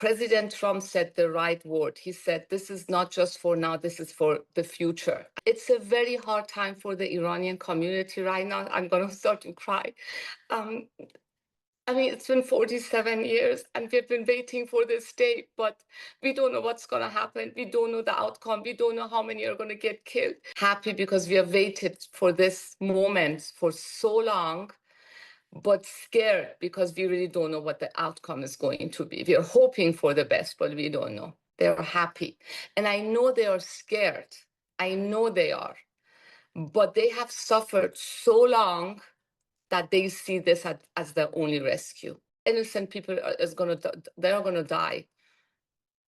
President Trump said the right word. He said, this is not just for now, this is for the future. It's a very hard time for the Iranian community right now. I'm going to start to cry. I mean, it's been 47 years and we've been waiting for this day, but we don't know what's going to happen. We don't know the outcome. We don't know how many are going to get killed. Happy because we have waited for this moment for so long, but scared because we really don't know what the outcome is going to be. We are hoping for the best, but we don't know. They are happy. And I know they are scared. I know they are. But they have suffered so long that they see this as the only rescue. Innocent people they are going to die.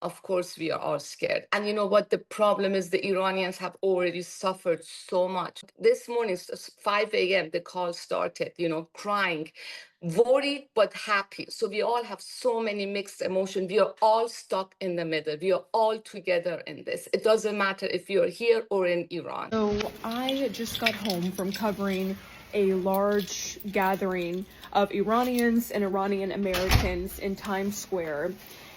Of course, we are all scared. And you know what? The problem is the Iranians have already suffered so much. This morning, 5 a.m., the call started, crying, worried but happy. So we all have so many mixed emotions. We are all stuck in the middle. We are all together in this. It doesn't matter if you're here or in Iran. So I just got home from covering a large gathering of Iranians and Iranian Americans in Times Square.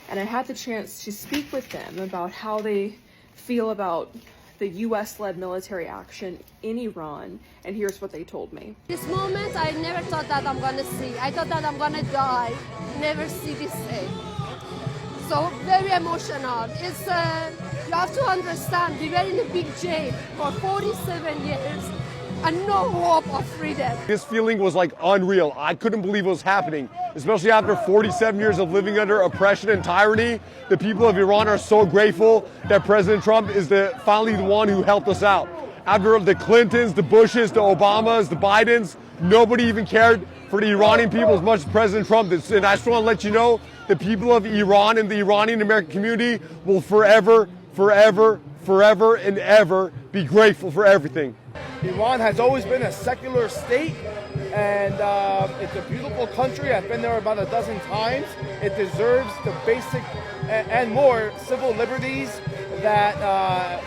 And I had the chance to speak with them about how they feel about the U.S.-led military action in Iran, and here's what they told me. This moment I never thought that I'm going to see. I thought that I'm going to die, never see this day. So very emotional. It's you have to understand, we were in a big jail for 47 years. And no hope of freedom. This feeling was like unreal. I couldn't believe it was happening, especially after 47 years of living under oppression and tyranny. The people of Iran are so grateful that President Trump is finally the one who helped us out. After the Clintons, the Bushes, the Obamas, the Bidens, nobody even cared for the Iranian people as much as President Trump did. And I just want to let you know, the people of Iran and the Iranian American community will forever, forever, forever and ever be grateful for everything. Iran has always been a secular state, and it's a beautiful country. I've been there about a dozen times. It deserves the basic and more civil liberties that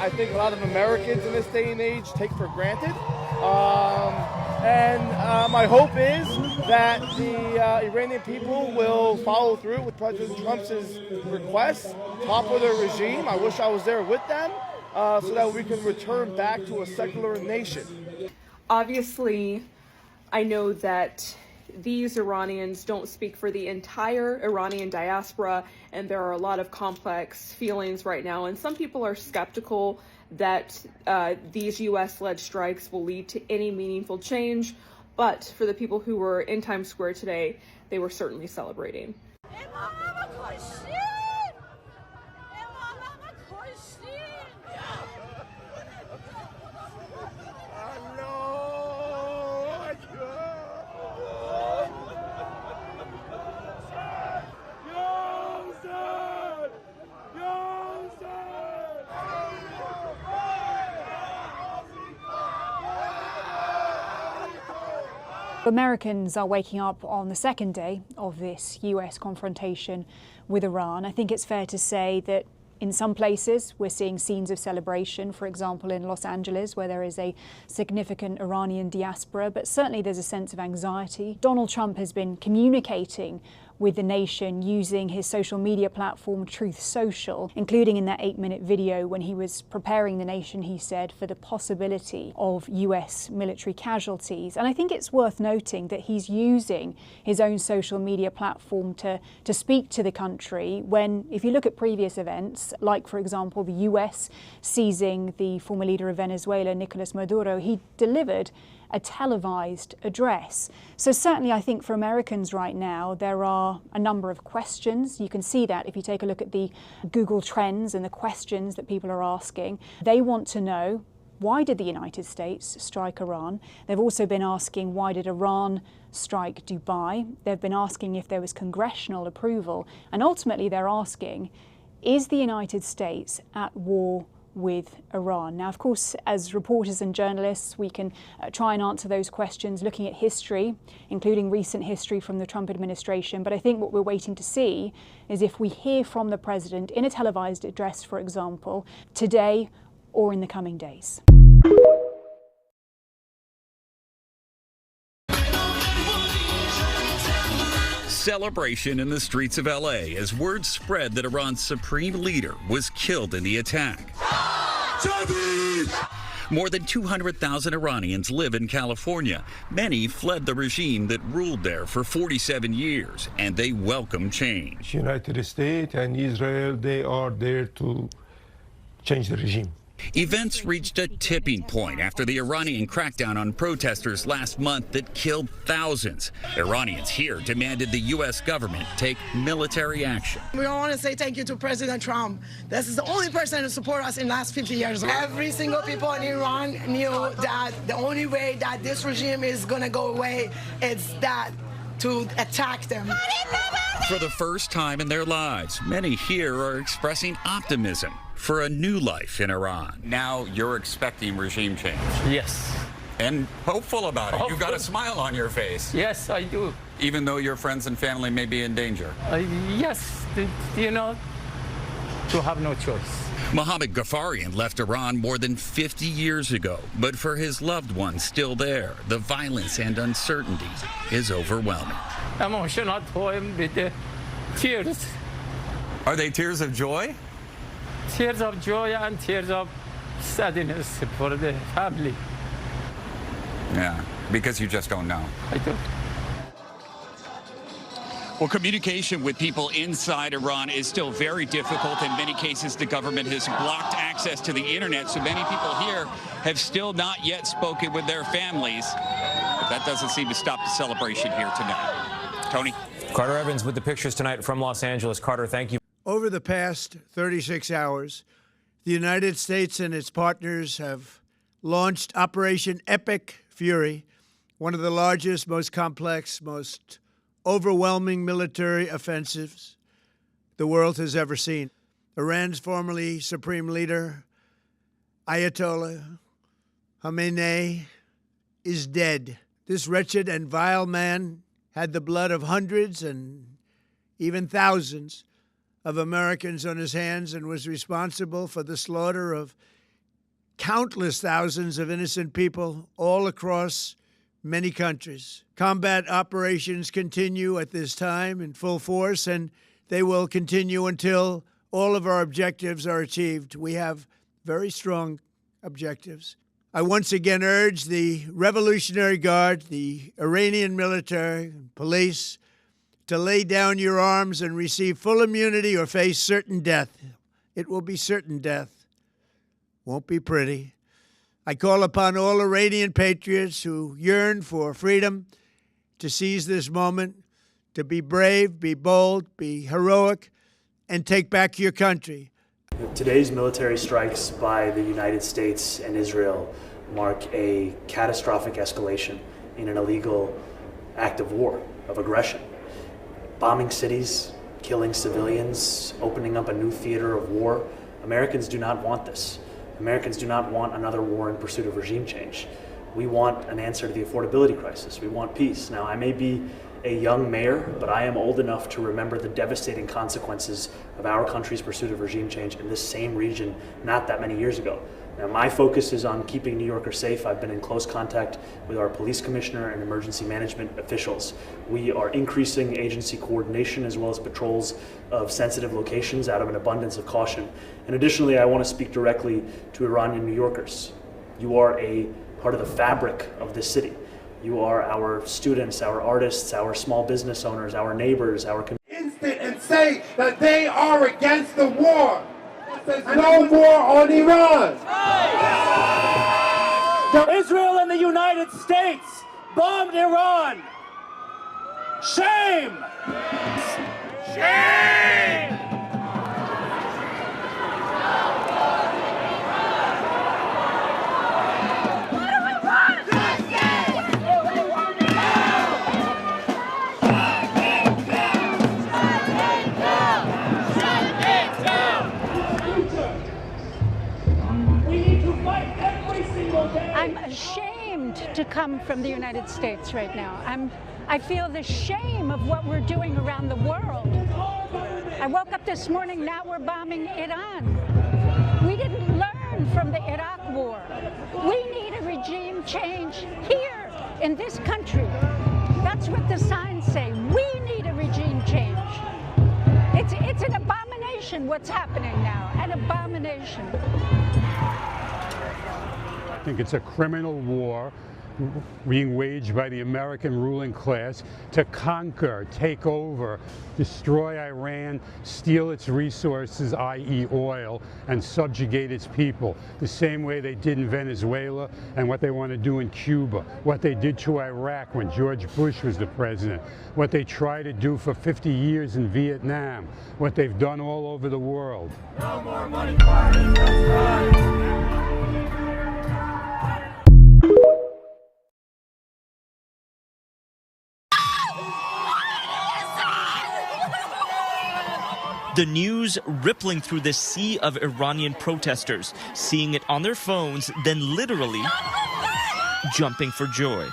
I think a lot of Americans in this day and age take for granted. My hope is that the Iranian people will follow through with President Trump's requests, topple the regime. I wish I was there with them. So that we can return back to a secular nation. Obviously, I know that these Iranians don't speak for the entire Iranian diaspora, and there are a lot of complex feelings right now, and some people are skeptical that these U.S.-led strikes will lead to any meaningful change, but for the people who were in Times Square today, they were certainly celebrating. Americans are waking up on the second day of this US confrontation with Iran. I think it's fair to say that in some places we're seeing scenes of celebration, for example in Los Angeles, where there is a significant Iranian diaspora, but certainly there's a sense of anxiety. Donald Trump has been communicating with the nation using his social media platform Truth Social, including in that 8-minute video when he was preparing the nation, he said, for the possibility of US military casualties. And I think it's worth noting that he's using his own social media platform to speak to the country when, if you look at previous events, like for example the US seizing the former leader of Venezuela, Nicolas Maduro, he delivered a televised address. So certainly I think for Americans right now, there are a number of questions. You can see that if you take a look at the Google Trends and the questions that people are asking. They want to know, why did the United States strike Iran? They've also been asking, why did Iran strike Dubai? They've been asking if there was congressional approval. And ultimately they're asking, is the United States at war with Iran? Now, of course, as reporters and journalists, we can try and answer those questions looking at history, including recent history from the Trump administration. But I think what we're waiting to see is if we hear from the president in a televised address, for example, today or in the coming days. Celebration in the streets of LA as word spread that Iran's supreme leader was killed in the attack. More than 200,000 Iranians live in California. Many fled the regime that ruled there for 47 years, and they welcome change. United States and Israel, they are there to change the regime. Events reached a tipping point after the Iranian crackdown on protesters last month that killed thousands. Iranians here demanded the U.S. government take military action. We want to say thank you to President Trump. This is the only person who supported us in the last 50 years. Every single people in Iran knew that the only way that this regime is going to go away is that to attack them. For the first time in their lives, many here are expressing optimism for a new life in Iran. Now you're expecting regime change. Yes. And hopeful about it. You've got a smile on your face. Yes, I do. Even though your friends and family may be in danger. Yes, you know, to have no choice. Mohammed Ghaffarian left Iran more than 50 years ago, but for his loved ones still there, the violence and uncertainty is overwhelming. Emotional poem with the tears. Are they tears of joy? Tears of joy and tears of sadness for the family. Yeah, because you just don't know. I do. Well, communication with people inside Iran is still very difficult. In many cases, the government has blocked access to the internet, so many people here have still not yet spoken with their families. But that doesn't seem to stop the celebration here tonight. Tony? Carter Evans with the pictures tonight from Los Angeles. Carter, thank you. Over the past 36 hours, the United States and its partners have launched Operation Epic Fury, one of the largest, most complex, most overwhelming military offensives the world has ever seen. Iran's formerly supreme leader, Ayatollah Khamenei, is dead. This wretched and vile man had the blood of hundreds and even thousands of Americans on his hands and was responsible for the slaughter of countless thousands of innocent people all across many countries. Combat operations continue at this time in full force, and they will continue until all of our objectives are achieved. We have very strong objectives. I once again urge the Revolutionary Guard, the Iranian military, and police, to lay down your arms and receive full immunity or face certain death. It will be certain death. Won't be pretty. I call upon all Iranian patriots who yearn for freedom to seize this moment, to be brave, be bold, be heroic, and take back your country. Today's military strikes by the United States and Israel mark a catastrophic escalation in an illegal act of war, of aggression. Bombing cities, killing civilians, opening up a new theater of war. Americans do not want this. Americans do not want another war in pursuit of regime change. We want an answer to the affordability crisis. We want peace. Now, I may be a young mayor, but I am old enough to remember the devastating consequences of our country's pursuit of regime change in this same region not that many years ago. Now, my focus is on keeping New Yorkers safe. I've been in close contact with our police commissioner and emergency management officials. We are increasing agency coordination as well as patrols of sensitive locations out of an abundance of caution. And additionally, I want to speak directly to Iranian New Yorkers. You are a part of the fabric of this city. You are our students, our artists, our small business owners, our neighbors, our instant and say that they are against the war. There's no war on Iran. Israel and the United States bombed Iran. Shame! Shame! I'm ashamed to come from the United States right now. I feel the shame of what we're doing around the world. I woke up this morning, now we're bombing Iran. We didn't learn from the Iraq war. We need a regime change here in this country. That's what the signs say. We need a regime change. It's an abomination what's happening now, an abomination. I think it's a criminal war being waged by the American ruling class to conquer, take over, destroy Iran, steal its resources, i.e. oil, and subjugate its people, the same way they did in Venezuela and what they want to do in Cuba, what they did to Iraq when George Bush was the president, what they try to do for 50 years in Vietnam, what they've done all over the world. No more money parties. The news rippling through the sea of Iranian protesters, seeing it on their phones, then literally jumping for joy.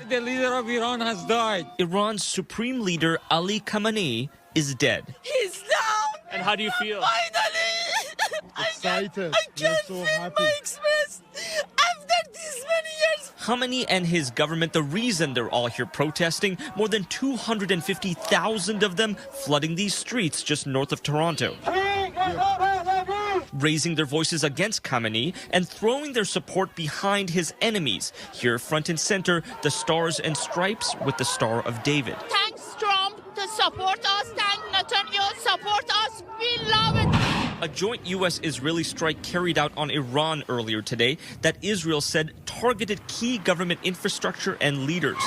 The leader of Iran has died. Iran's supreme leader, Ali Khamenei, is dead. He's down! And how do you feel? Finally! Excited. I can't so feel happy. my express after this many years. Khamenei and his government, the reason they're all here protesting, more than 250,000 of them flooding these streets just north of Toronto, raising their voices against Khamenei and throwing their support behind his enemies. Here, front and center, the Stars and Stripes with the Star of David. Thanks, Trump, to support us. Thank Netanyahu, support us. We love it. A joint U.S.-Israeli strike carried out on Iran earlier today that Israel said targeted key government infrastructure and leaders,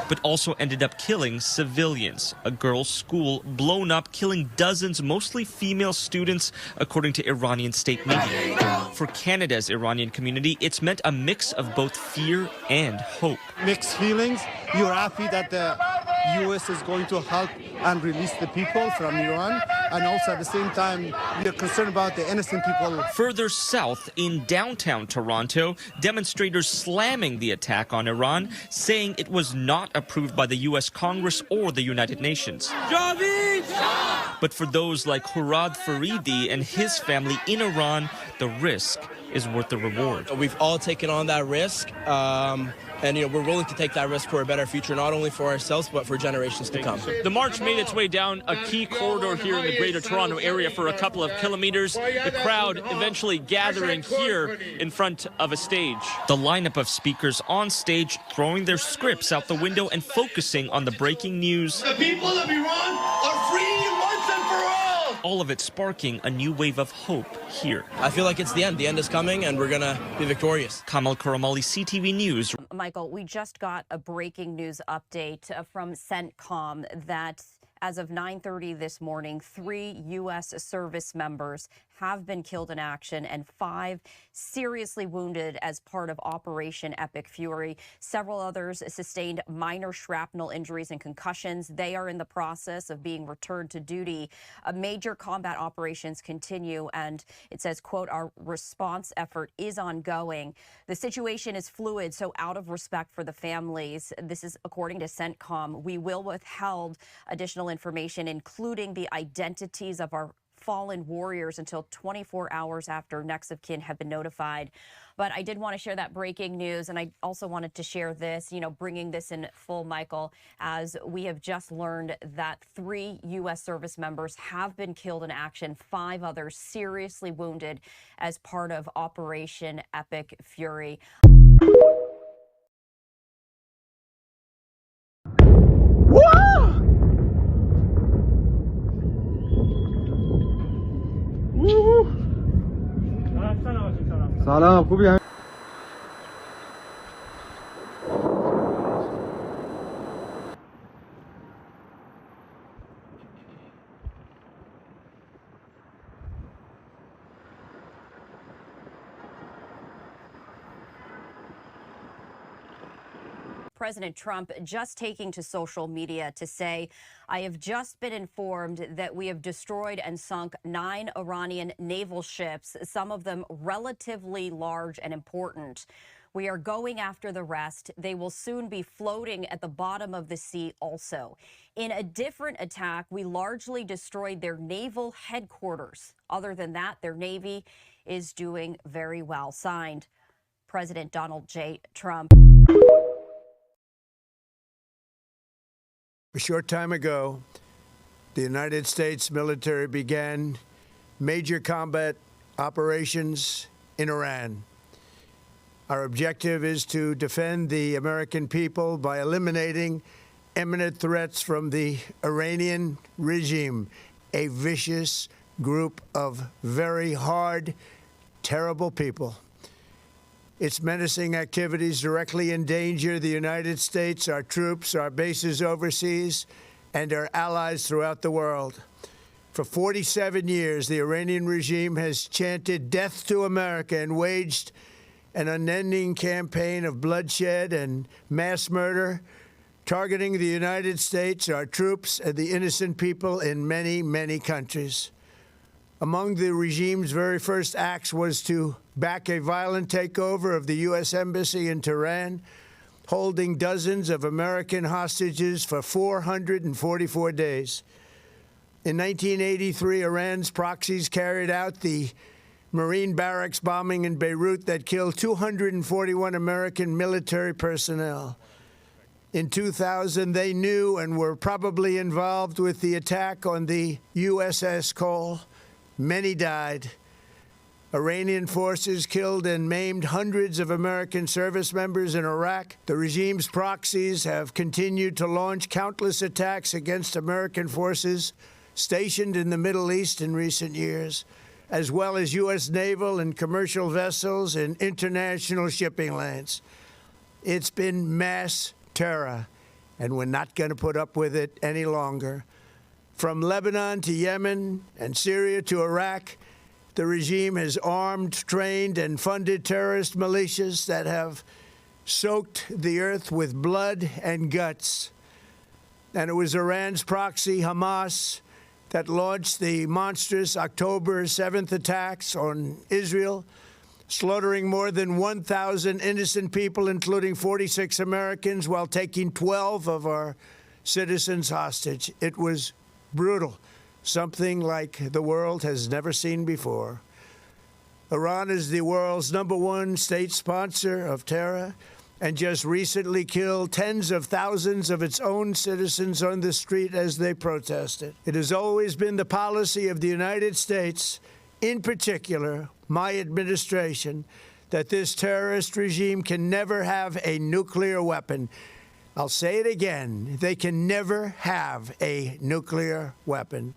but also ended up killing civilians. A girls' school blown up, killing dozens, mostly female students, according to Iranian state media. For Canada's Iranian community, it's meant a mix of both fear and hope. Mixed feelings. You're happy that the U.S. is going to help and release the people from Iran, and also at the same time, we are concerned about the innocent people. Further south, in downtown Toronto, demonstrators slamming the attack on Iran, saying it was not approved by the U.S. Congress or the United Nations. But for those like Hurad Faridi and his family in Iran, the risk is worth the reward. We've all taken on that risk. And we're willing to take that risk for a better future, not only for ourselves, but for generations to come. The march made its way down a key corridor here in the Greater Toronto area for a couple of kilometers. The crowd eventually gathering here in front of a stage. The lineup of speakers on stage throwing their scripts out the window and focusing on the breaking news. The people of Iran are free once and for all. All of it sparking a new wave of hope here. I feel like it's the end. The end is coming, and we're going to be victorious. Kamal Karamali, CTV News. Michael, we just got a breaking news update from CENTCOM that as of 9:30 this morning, 3 U.S. service members have been killed in action and 5 seriously wounded as part of Operation Epic Fury. Several others sustained minor shrapnel injuries and concussions. They are in the process of being returned to duty. Major combat operations continue, and it says, quote, our response effort is ongoing. The situation is fluid, so out of respect for the families, this is according to CENTCOM, we will withhold additional information, including the identities of our fallen warriors until 24 hours after next of kin have been notified. But I did want to share that breaking news, and I also wanted to share this, bringing this in full, Michael, as we have just learned that 3 U.S. service members have been killed in action, 5 others seriously wounded as part of Operation Epic Fury. سلام خوبی؟ President Trump just taking to social media to say, I have just been informed that we have destroyed and sunk 9 Iranian naval ships, some of them relatively large and important. We are going after the rest. They will soon be floating at the bottom of the sea also. In a different attack, we largely destroyed their naval headquarters. Other than that, their Navy is doing very well. Signed, President Donald J. Trump. A short time ago, the United States military began major combat operations in Iran. Our objective is to defend the American people by eliminating imminent threats from the Iranian regime, a vicious group of very hard, terrible people. Its menacing activities directly endanger the United States, our troops, our bases overseas, and our allies throughout the world. For 47 years, the Iranian regime has chanted death to America and waged an unending campaign of bloodshed and mass murder, targeting the United States, our troops, and the innocent people in many, many countries. Among the regime's very first acts was to back a violent takeover of the U.S. Embassy in Tehran, holding dozens of American hostages for 444 days. In 1983, Iran's proxies carried out the Marine barracks bombing in Beirut that killed 241 American military personnel. In 2000, they knew and were probably involved with the attack on the USS Cole. Many died. Iranian forces killed and maimed hundreds of American service members in Iraq. The regime's proxies have continued to launch countless attacks against American forces stationed in the Middle East in recent years, as well as U.S. naval and commercial vessels in international shipping lanes. It's been mass terror, and we're not going to put up with it any longer. From Lebanon to Yemen and Syria to Iraq, the regime has armed, trained, and funded terrorist militias that have soaked the earth with blood and guts. And it was Iran's proxy, Hamas, that launched the monstrous October 7th attacks on Israel, slaughtering more than 1,000 innocent people, including 46 Americans, while taking 12 of our citizens hostage. It was brutal, something like the world has never seen before. Iran is the world's #1 state sponsor of terror and just recently killed tens of thousands of its own citizens on the street as they protested. It has always been the policy of the United States, in particular my administration, that this terrorist regime can never have a nuclear weapon. I'll say it again, they can never have a nuclear weapon.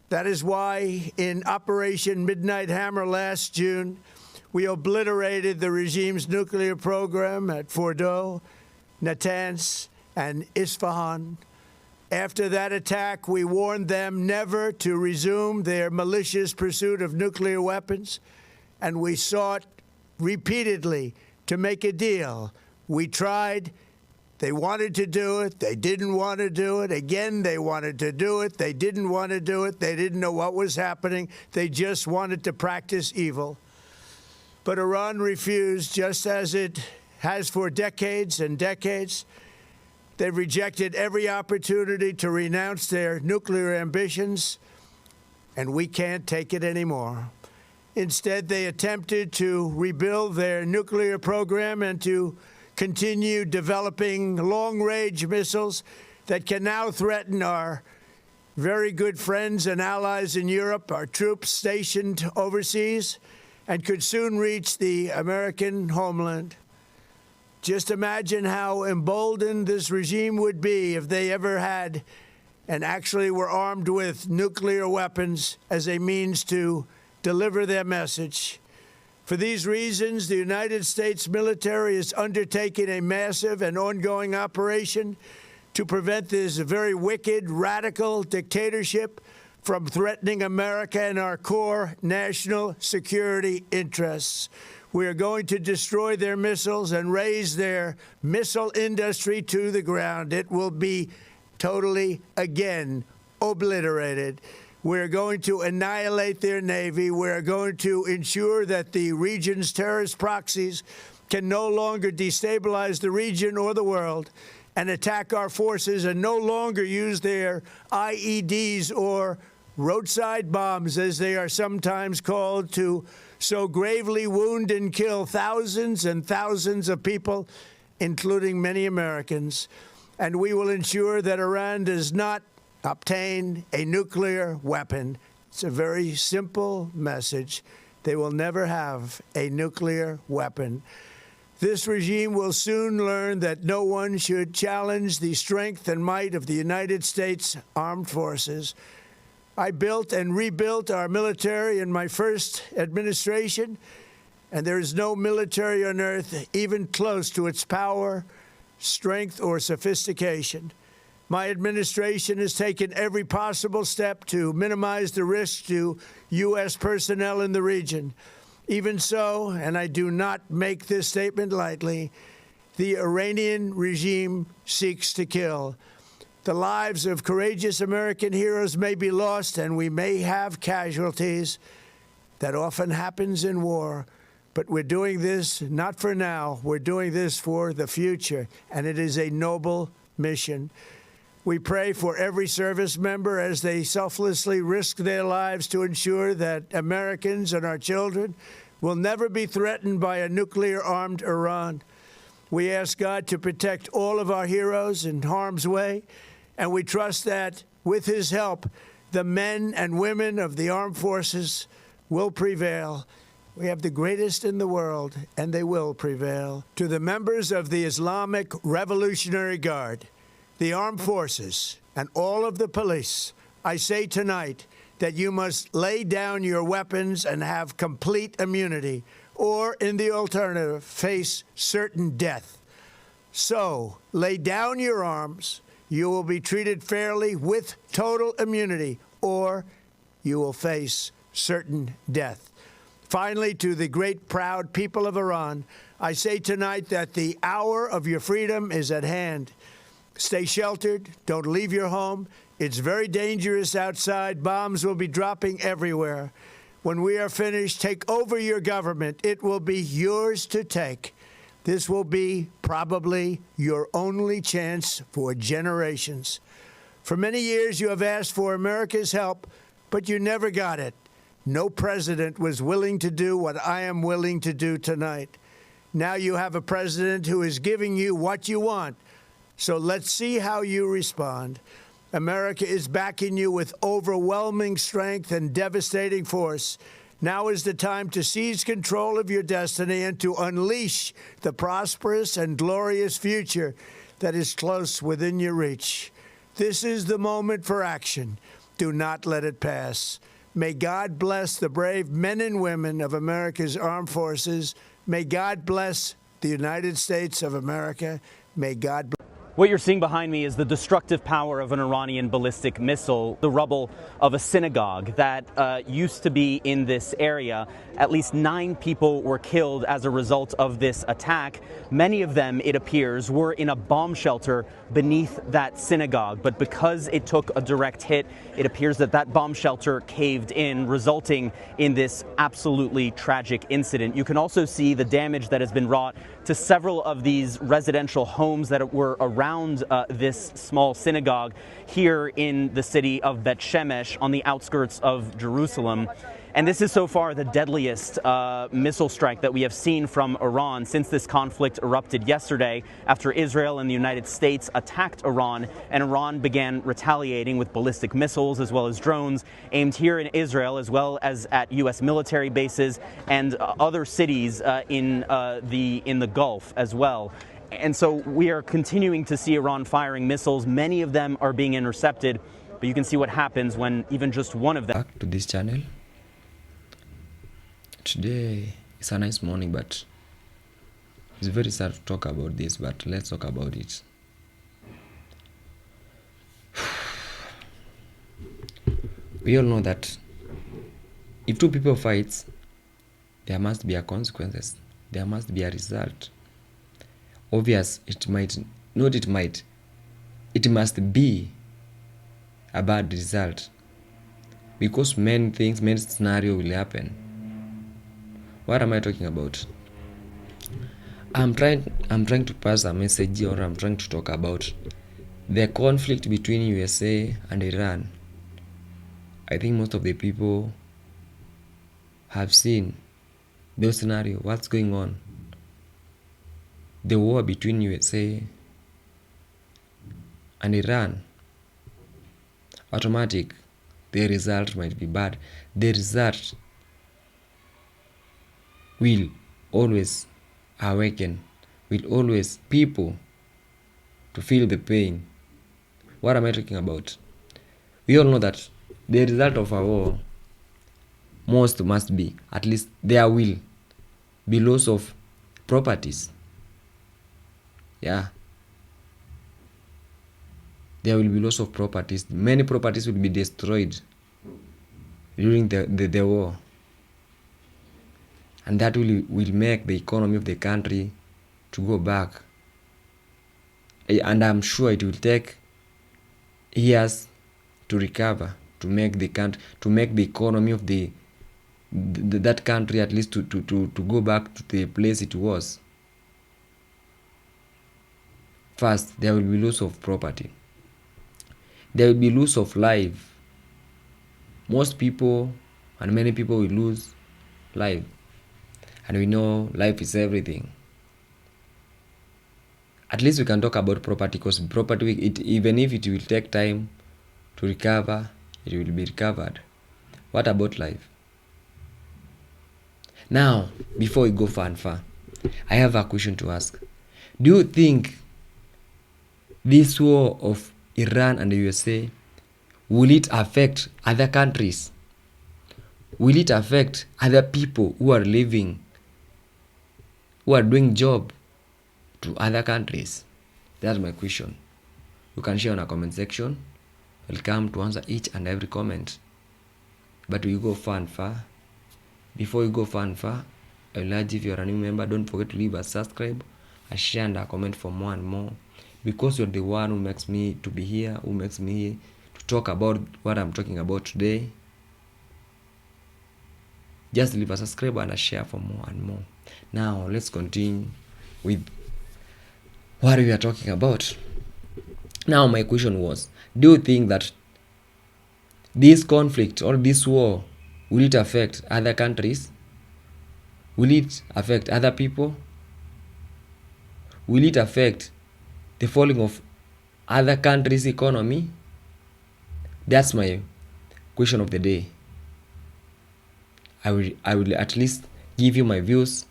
That is why in Operation Midnight Hammer last June, we obliterated the regime's nuclear program at Fordow, Natanz, and Isfahan. After that attack, we warned them never to resume their malicious pursuit of nuclear weapons, and we sought repeatedly to make a deal. We tried. They wanted to do it. They didn't want to do it. Again, they wanted to do it. They didn't want to do it. They didn't know what was happening. They just wanted to practice evil. But Iran refused, just as it has for decades and decades. They've rejected every opportunity to renounce their nuclear ambitions, and we can't take it anymore. Instead, they attempted to rebuild their nuclear program and to continue developing long-range missiles that can now threaten our very good friends and allies in Europe, our troops stationed overseas, and could soon reach the American homeland. Just imagine how emboldened this regime would be if they ever had and actually were armed with nuclear weapons as a means to deliver their message. For these reasons, the United States military is undertaking a massive and ongoing operation to prevent this very wicked, radical dictatorship from threatening America and our core national security interests. We are going to destroy their missiles and raise their missile industry to the ground. It will be totally, again, obliterated. We're going to annihilate their Navy. We're going to ensure that the region's terrorist proxies can no longer destabilize the region or the world and attack our forces and no longer use their IEDs or roadside bombs, as they are sometimes called, to so gravely wound and kill thousands and thousands of people, including many Americans. and we will ensure that Iran does not obtain a nuclear weapon. It's a very simple message. They will never have a nuclear weapon. This regime will soon learn that no one should challenge the strength and might of the United States Armed Forces. I built and rebuilt our military in my first administration, and there is no military on earth even close to its power, strength, or sophistication. My administration has taken every possible step to minimize the risk to U.S. personnel in the region. Even so, and I do not make this statement lightly, the Iranian regime seeks to kill. The lives of courageous American heroes may be lost, and we may have casualties. That often happens in war. But we're doing this not for now. We're doing this for the future, and it is a noble mission. We pray for every service member as they selflessly risk their lives to ensure that Americans and our children will never be threatened by a nuclear-armed Iran. We ask God to protect all of our heroes in harm's way, and we trust that, with his help, the men and women of the armed forces will prevail. We have the greatest in the world, and they will prevail. To the members of the Islamic Revolutionary Guard, the armed forces, and all of the police, I say tonight that you must lay down your weapons and have complete immunity, or, in the alternative, face certain death. So, lay down your arms. You will be treated fairly with total immunity, or you will face certain death. Finally, to the great, proud people of Iran, I say tonight that the hour of your freedom is at hand. Stay sheltered. Don't leave your home. It's very dangerous outside. Bombs will be dropping everywhere. When we are finished, take over your government. It will be yours to take. This will be probably your only chance for generations. For many years, you have asked for America's help, but you never got it. No president was willing to do what I am willing to do tonight. Now you have a president who is giving you what you want. So let's see how you respond. America is backing you with overwhelming strength and devastating force. Now is the time to seize control of your destiny and to unleash the prosperous and glorious future that is close within your reach. This is the moment for action. Do not let it pass. May God bless the brave men and women of America's armed forces. May God bless the United States of America. May God bless. What you're seeing behind me is the destructive power of an Iranian ballistic missile, the rubble of a synagogue that used to be in this area. At least 9 people were killed as a result of this attack. Many of them, it appears, were in a bomb shelter beneath that synagogue. But because it took a direct hit, it appears that that bomb shelter caved in, resulting in this absolutely tragic incident. You can also see the damage that has been wrought to several of these residential homes that were around this small synagogue here in the city of Bet Shemesh on the outskirts of Jerusalem. And this is so far the deadliest missile strike that we have seen from Iran since this conflict erupted yesterday after Israel and the United States attacked Iran, and Iran began retaliating with ballistic missiles as well as drones aimed here in Israel as well as at U.S. military bases and other cities in the Gulf as well. And so we are continuing to see Iran firing missiles. Many of them are being intercepted, but you can see what happens when even just one of them. Back to this channel. Today is a nice morning, but it's very sad to talk about this, but let's talk about it. We all know that if 2 people fight, there must be a consequences. There must be a result. Obvious, it must be a bad result, because many scenario will happen. What am I talking about? I'm trying to pass a message, or I'm trying to talk about the conflict between USA and Iran. I think most of the people have seen the scenario, what's going on. The war between USA and Iran, automatic, the result might be bad. The result will always awaken, will always people to feel the pain. What am I talking about? We all know that the result of a war most must be, at least there will be loss of properties. Yeah. There will be loss of properties. Many properties will be destroyed during the war. And that will make the economy of the country to go back. And I'm sure it will take years to recover, to make the country, to make the economy of that country at least to go back to the place it was. First, there will be loss of property. There will be loss of life. Most people and many people will lose life. And we know life is everything. At least we can talk about property, because property, even if it will take time to recover, it will be recovered. What about life? Now, before we go far and far, I have a question to ask. Do you think this war of Iran and the USA, will it affect other countries? Will it affect other people who are living, who are doing job to other countries? That's my question. You can share on a comment section. We'll come to answer each and every comment. But we go far and far. Before we go far and far, I will urge, if you're a new member, don't forget to leave a subscribe, a share and a comment for more and more. Because you're the one who makes me to be here, who makes me to talk about what I'm talking about today. Just leave a subscribe and a share for more and more. Now, let's continue with what we are talking about. Now, my question was, do you think that this conflict or this war, will it affect other countries? Will it affect other people? Will it affect the falling of other countries' economy? That's my question of the day. I will at least give you my views,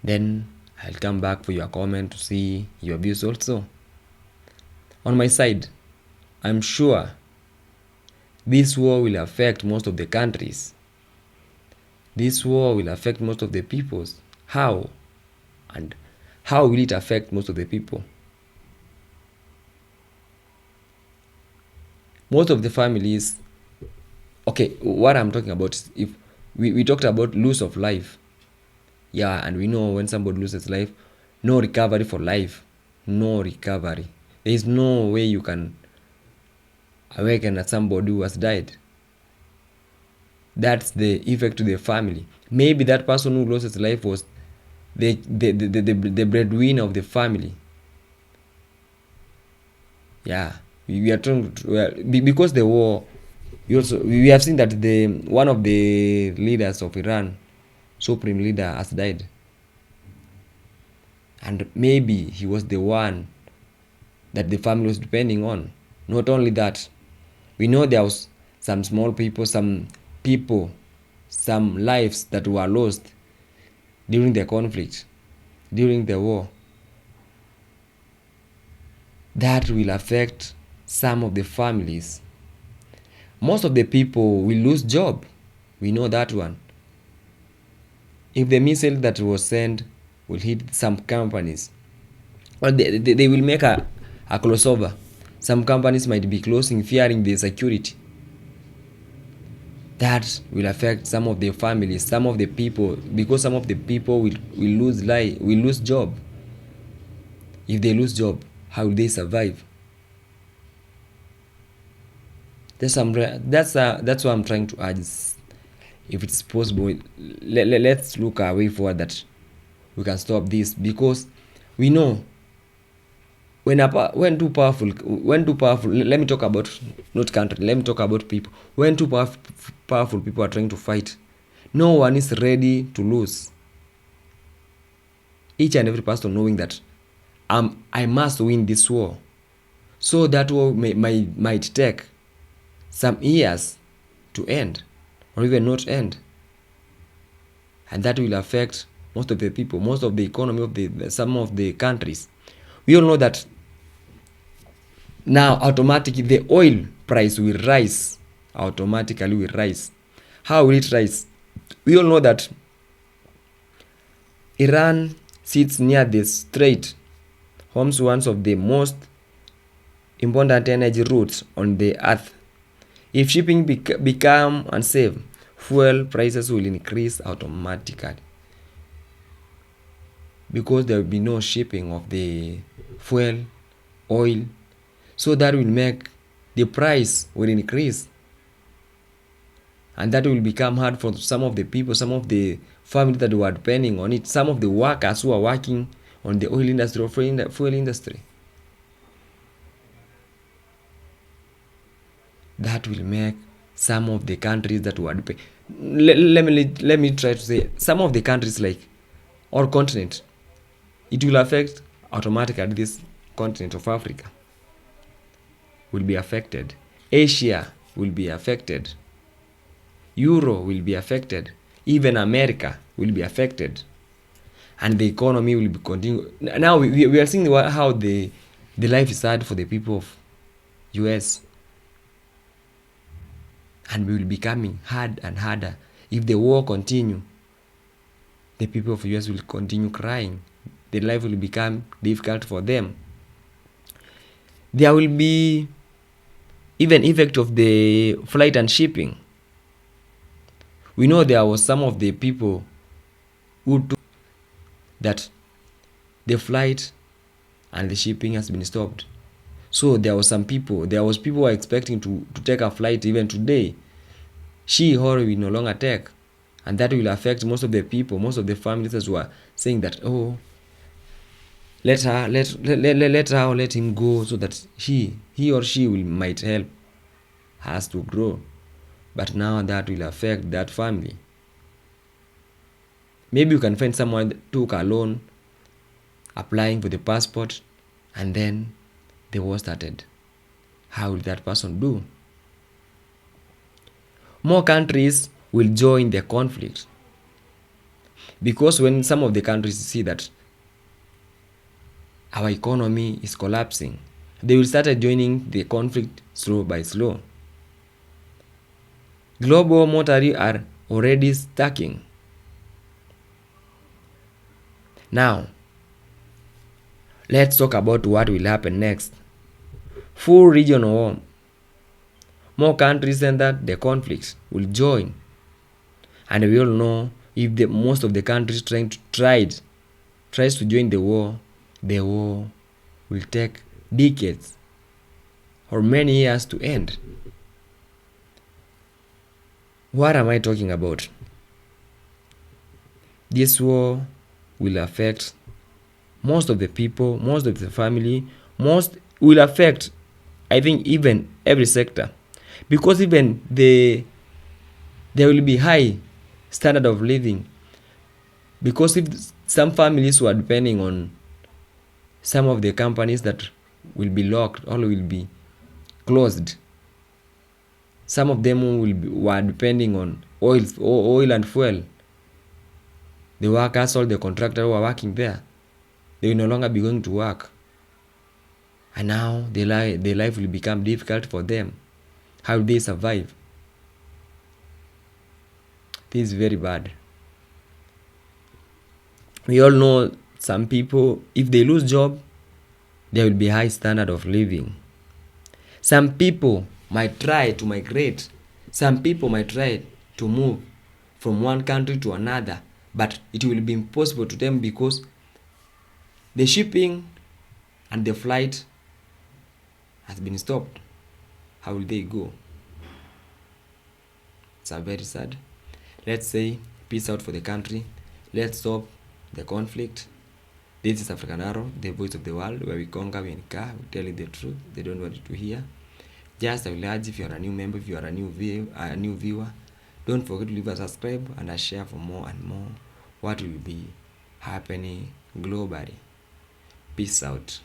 then I'll come back for your comment to see your views also. On my side, I'm sure this war will affect most of the countries. This war will affect most of the peoples. How? And how will it affect most of the people? Most of the families, okay, what I'm talking about is, if we talked about loss of life. Yeah, and we know when somebody loses life, no recovery for life. No recovery. There is no way you can awaken at somebody who has died. That's the effect to the family. Maybe that person who lost his life was the breadwinner of the family. Yeah, we are trying to, because the war. We have seen that one of the leaders of Iran, supreme leader, has died, and maybe he was the one that the family was depending on. Not only that, we know there was some small people, some lives that were lost during the conflict, during the war. That will affect some of the families. Most of the people will lose job. We know that one. If the missile that was sent will hit some companies, or they will make a crossover. Some companies might be closing, fearing the security. That will affect some of the families, some of the people, because some of the people will lose job. If they lose job, how will they survive? That's what I'm trying to urge. If it's possible, let's look a way forward that we can stop this, because we know when too powerful, let me talk about not country, let me talk about people. When too powerful people are trying to fight, no one is ready to lose. Each and every person knowing that I must win this war. So that war might take some years to end, or even not end. And that will affect most of the people, most of the economy of some of the countries. We all know that now automatically the oil price will rise. Automatically will rise. How will it rise? We all know that Iran sits near the Strait, homes one of the most important energy routes on the earth. If shipping become unsafe, fuel prices will increase automatically, because there will be no shipping of the fuel, oil. So that will make the price will increase, and that will become hard for some of the people, some of the families that were depending on it, some of the workers who are working on the oil industry or fuel industry. That will make some of the countries that were let me try to say some of the countries like our continent, it will affect automatically. This continent of Africa will be affected. Asia will be affected. Euro will be affected. Even America will be affected. And the economy will be continue. Now we are seeing how the life is hard for the people of US. And we will be becoming hard and harder. If the war continue, the people of US will continue crying. The life will become difficult for them. There will be even effect of the flight and shipping. We know there was some of the people who took that the flight and the shipping has been stopped. So there was people who are expecting to take a flight even today. She or will no longer take. And that will affect most of the people, most of the families who are saying that, oh, let him go, so that he or she might help us to grow. But now that will affect that family. Maybe you can find someone that took a loan, applying for the passport, and then the war started. How will that person do? More countries will join the conflict, because when some of the countries see that our economy is collapsing, they will start joining the conflict slow by slow. Global military are already stacking. Now, let's talk about what will happen next. Full regional war. More countries enter the conflict will join. And we all know if most of the countries tries to join the war will take decades or many years to end. What am I talking about? This war will affect most of the people, most of the family, will affect, I think, even every sector. Because even there will be high standard of living. Because if some families were depending on some of the companies that will be locked or will be closed, some of them were depending on oil and fuel. The workers, all the contractors who are working there, they will no longer be going to work. And now their life will become difficult for them. How will they survive? This is very bad. We all know some people, if they lose job, there will be high standard of living. Some people might try to migrate. Some people might try to move from one country to another, but it will be impossible to them because the shipping and the flight has been stopped. How will they go? It's very sad. Let's say peace out for the country. Let's stop the conflict. This is African Arrow, the voice of the world, where we conquer, we encourage, we tell you the truth. They don't want you to hear. Just I will urge, if you are a new member, if you are a new viewer, don't forget to leave a subscribe and a share for more and more what will be happening globally. Peace out.